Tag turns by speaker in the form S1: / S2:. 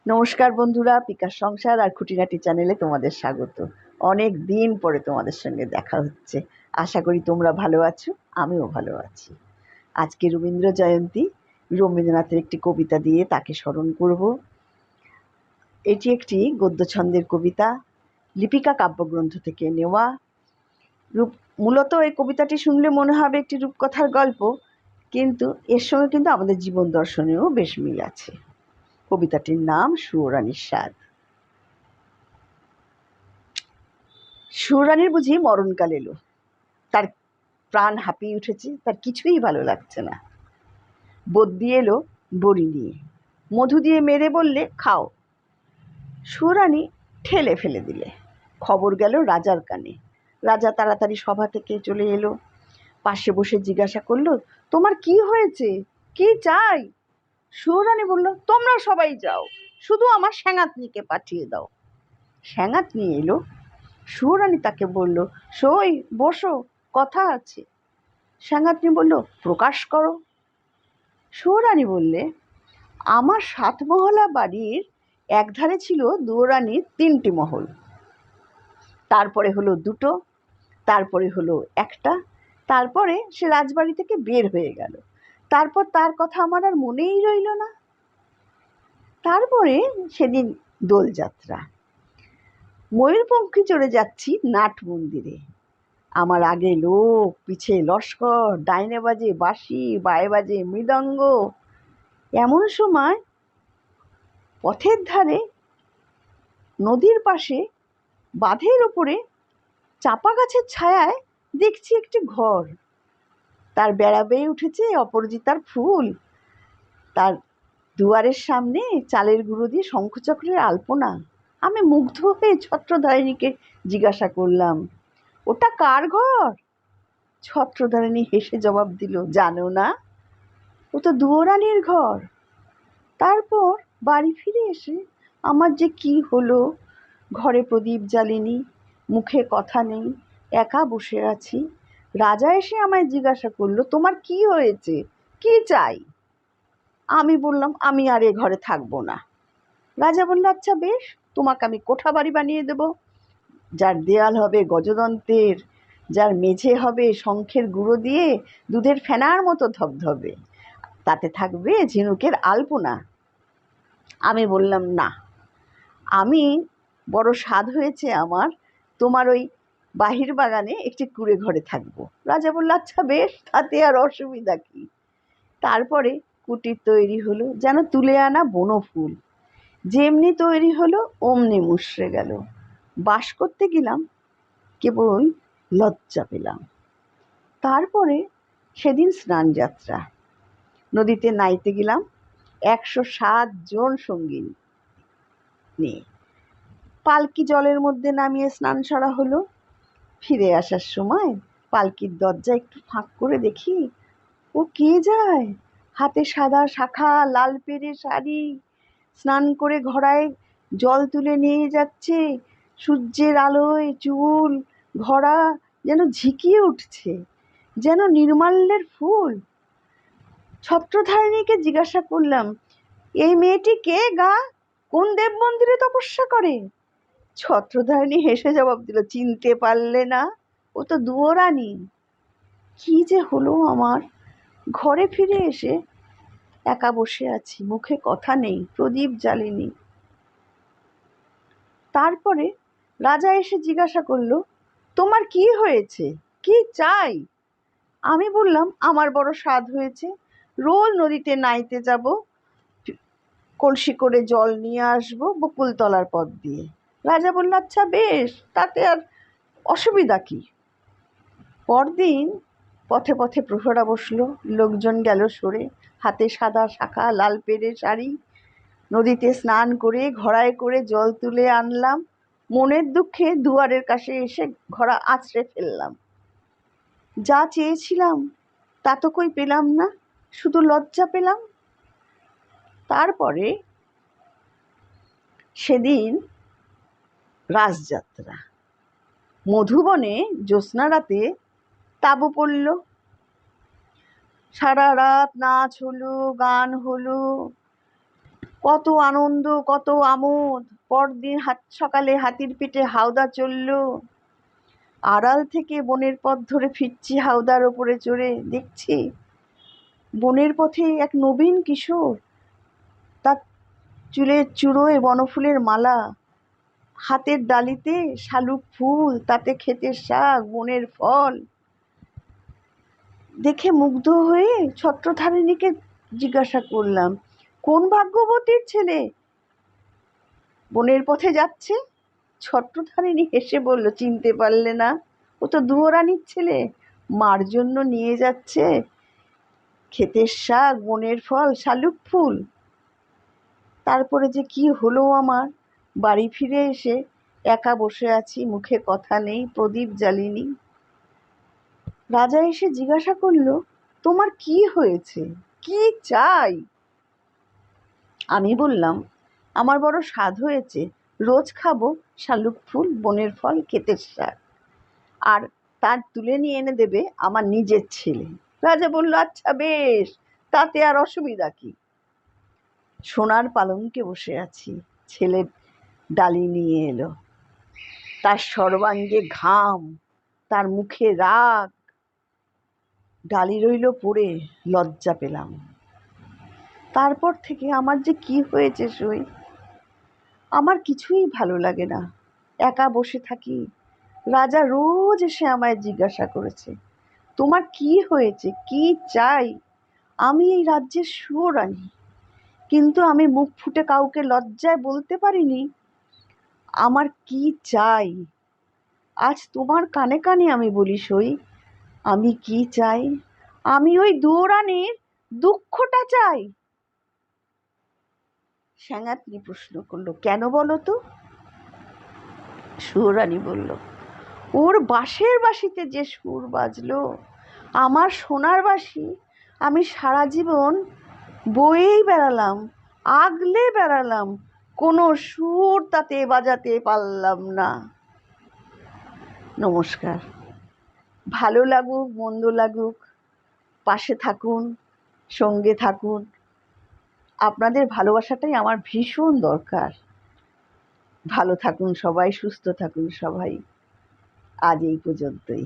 S1: নমস্কার বন্ধুরা, পিকার সংসার আর খুঁটিনাটি চ্যানেলে তোমাদের স্বাগত। অনেক দিন পরে তোমাদের সঙ্গে দেখা হচ্ছে। আশা করি তোমরা ভালো আছো, আমিও ভালো আছি। আজকে রবীন্দ্র জয়ন্তী, রবীন্দ্রনাথের একটি কবিতা দিয়ে তাকে স্মরণ করব। এটি একটি গদ্য ছন্দের কবিতা, লিপিকা কাব্যগ্রন্থ থেকে নেওয়া। মূলত এই কবিতাটি শুনলে মনে হবে একটি রূপকথার গল্প, কিন্তু এর সঙ্গে কিন্তু আমাদের জীবন দর্শনেও বেশ মিল আছে। কবিতাটির নাম সুয়োরানীর স্বাদ। সুয়োরানীর বুঝি মরণকাল এলো। তার প্রাণ হাঁপিয়ে উঠেছে, তার কিছুই ভালো লাগছে না। বদ্যি এলো বড়ি নিয়ে, মধু দিয়ে মেরে বললে খাও। সুয়োরানী ঠেলে ফেলে দিলে। খবর গেল রাজার কানে। রাজা তাড়াতাড়ি সভা থেকে চলে এলো। পাশে বসে জিজ্ঞাসা করলো, তোমার কি হয়েছে, কি চাই? সুয়োরানী বলল, তোমরা সবাই যাও, শুধু আমার সেনাতনিকে পাঠিয়ে দাও। সেনাতনি এলো। সুয়োরানী তাকে বলল, সই বসো, কথা আছে। সেনাতনি বলল, প্রকাশ করো। সুয়োরানী বললে, আমার 7 মহলা বাড়ির একধারে ছিল দুয়োরানীর 3টি মহল, তারপরে হলো 2টো, তারপরে হলো 1টা, তারপরে সে রাজবাড়ি থেকে বের হয়ে গেল। তারপর তার কথা আমার আর মনেই রইল না। তারপরে সেদিন দোলযাত্রা। ময়ূরপঙ্খী চড়ে যাচ্ছি নাট মন্দিরে। আমার আগে লোক, পিছে লস্কর, ডাইনে বাজে বাঁশি, বায়ে বাজে মৃদঙ্গ। এমন সময় পথের ধারে নদীর পাশে বাঁধের ওপরে চাপা গাছের ছায়ায় দেখছি একটি ঘর। তার বেড়া বেয়ে উঠেছে অপরাজিতার ফুল। তার দুয়ারের সামনে চালের গুঁড়ো দিয়ে শঙ্খচক্রের আলপনা। আমি মুগ্ধ হয়ে ছত্রধারিণীকে জিজ্ঞাসা করলাম, ওটা কার ঘর? ছত্রধারিণী হেসে জবাব দিল, জানো না, ও তো দুয়োরানীর ঘর। তারপর বাড়ি ফিরে এসে আমার যে কি হলো, ঘরে প্রদীপ জ্বালিনি, মুখে কথা নেই, একা বসে আছি। রাজা এসে আমায় জিজ্ঞাসা করলো, তোমার কি হয়েছে, কি চাই? আমি বললাম, আমি আর এ ঘরে থাকবো না। রাজা বলল, আচ্ছা বেশ, তোমাকে আমি কোঠা বাড়ি বানিয়ে দেব, যার দেয়াল হবে গজদন্তের, যার মেঝে হবে শঙ্খের গুঁড়ো দিয়ে দুধের ফেনার মতো ধবধবে, তাতে থাকবে ঝিনুকের আলপনা। আমি বললাম, না, আমি বড় স্বাদ হয়েছে আমার, তোমার ওই বাহির বাগানে একটি কুঁড়ে ঘরে থাকবো। রাজা বলল, আচ্ছা বেশ, তাতে আর অসুবিধা কি? তারপরে কুটির তৈরি হলো, যেন তুলে আনা বনফুল। যেমনি তৈরি হলো অমনি মুষড়ে গেল। বাস করতে গেলাম, কেবল লজ্জা পেলাম। তারপরে সেদিন স্নান যাত্রা। নদীতে নাইতে গেলাম 107 জন সঙ্গী নিয়ে। পালকি জলের মধ্যে নামিয়ে স্নান সারা হলো। ফিরে আসার সময় পালকির দরজা একটু ফাঁক করে দেখি, ও কে যায়, হাতে সাদা শাখা, লাল পেড়ে শাড়ি, স্নান করে ঘড়ায় জল তুলে নিয়ে যাচ্ছে। সূর্যের আলোয় চুল ঘড়া যেন ঝিকিয়ে উঠছে, যেন নির্মাল্যের ফুল। ছত্রধারিণীকে জিজ্ঞাসা করলাম, এই মেয়েটি কে গা, কোন দেব মন্দিরে তপস্যা করে? ছত্রধারিণী হেসে জবাব দিল, চিনতে পারলে না, ও তো দুয়োরানী। কি যে হলো আমার! ঘরে ফিরে এসে একা বসে আছি, মুখে কথা নেই, প্রদীপ জ্বালিনি। তারপরে রাজা এসে জিজ্ঞাসা করলো, তোমার কি হয়েছে, কি চাই? আমি বললাম, আমার বড় স্বাদ হয়েছে, রোজ নদীতে নাইতে যাব, কলসি করে জল নিয়ে আসবো বকুলতলার পথ দিয়ে। রাজা বলল, আচ্ছা বেশ, তাতে আর অসুবিধা কি? পরদিন পথে পথে প্রহরা বসলো, লোকজন গেল সরে, হাতে সাদা শাখা, লাল পেড়ে শাড়ি। নদীতে স্নান করে ঘড়ায় করে জল তুলে আনলাম। মনের দুঃখে দুয়ারের কাছে এসে ঘড়া আছড়ে ফেললাম। যা চেয়েছিলাম তা তো কই পেলাম না, শুধু লজ্জা পেলাম। তারপরে সেদিন রাসযাত্রা। মধুবনে জ্যোৎস্না রাতে তাঁবু পড়ল। সারা রাত নাচ হলো, গান হলো, কত আনন্দ, কত আমোদ। পরদিন সকালে হাতির পিঠে হাওদা চলল। আড়াল থেকে বনের পথ ধরে ফিরছি হাওদার ওপরে চড়ে, দেখছি বনের পথে এক নবীন কিশোর, তার চুলের চূড়োয় বনফুলের মালা, হাতের ডালিতে শালুক ফুল, তাতে ক্ষেতের শাক, বনের ফল। দেখে মুগ্ধ হয়ে ছত্রধারিণীকে জিজ্ঞাসা করলাম, কোন ভাগ্যবতীর ছেলে বনের পথে যাচ্ছে? ছত্রধারিণী হেসে বলল, চিনতে পারলে না? ও তো দুয়োরানির ছেলে, মার জন্য নিয়ে যাচ্ছে ক্ষেতের শাক, বনের ফল, শালুক ফুল। তারপরে যে কি হলো আমার! বাড়ি ফিরে এসে একা বসে আছি, মুখে কথা নেই, প্রদীপ জ্বালিনি। রাজা এসে জিজ্ঞাসা করল, তোমার কি হয়েছে, কি চাই? আমি বললাম, আমার বড় স্বাদ হয়েছে, রোজ খাবো শালুক ফুল, বনের ফল, ক্ষেতের শাক, আর তার তুলে নিয়ে এনে দেবে আমার নিজের ছেলে। রাজা বলল, আচ্ছা বেশ, তাতে আর অসুবিধা কি? সোনার পালঙ্কে বসে আছি, ছেলে ডালি নিয়ে এলো, তার সর্বাঙ্গে ঘাম, তার মুখে রাগ। ডালি রইল পড়ে, লজ্জা পেলাম। তারপর থেকে আমার যে কি হয়েছে সই, আমার কিছুই ভালো লাগে না, একা বসে থাকি। রাজা রোজ এসে আমায় জিজ্ঞাসা করেছে, তোমার কি হয়েছে, কি চাই? আমি এই রাজ্যের সুয়োরানী, কিন্তু আমি মুখ ফুটে কাউকে লজ্জায় বলতে পারিনি আমার কি চাই। আজ তোমার কানে কানে আমি বলি সই, আমি কি চাই? আমি ওই দুয়োরানীর দুঃখটা চাই। শ্যাঙাতনি প্রশ্ন করলো, কেন বলো তো? সুয়োরানী বলল, ওর বাঁশের বাঁশিতে যে সুর বাজলো, আমার সোনার বাঁশি আমি সারা জীবন বয়েই বেড়ালাম, আগলে বেড়ালাম, কোনো সুর তাতে বাজাতে পারলাম না। নমস্কার। ভালো লাগুক মন্দ লাগুক, পাশে থাকুন, সঙ্গে থাকুন। আপনাদের ভালোবাসাটাই আমার ভীষণ দরকার। ভালো থাকুন সবাই, সুস্থ থাকুন সবাই। আজ এই পর্যন্তই।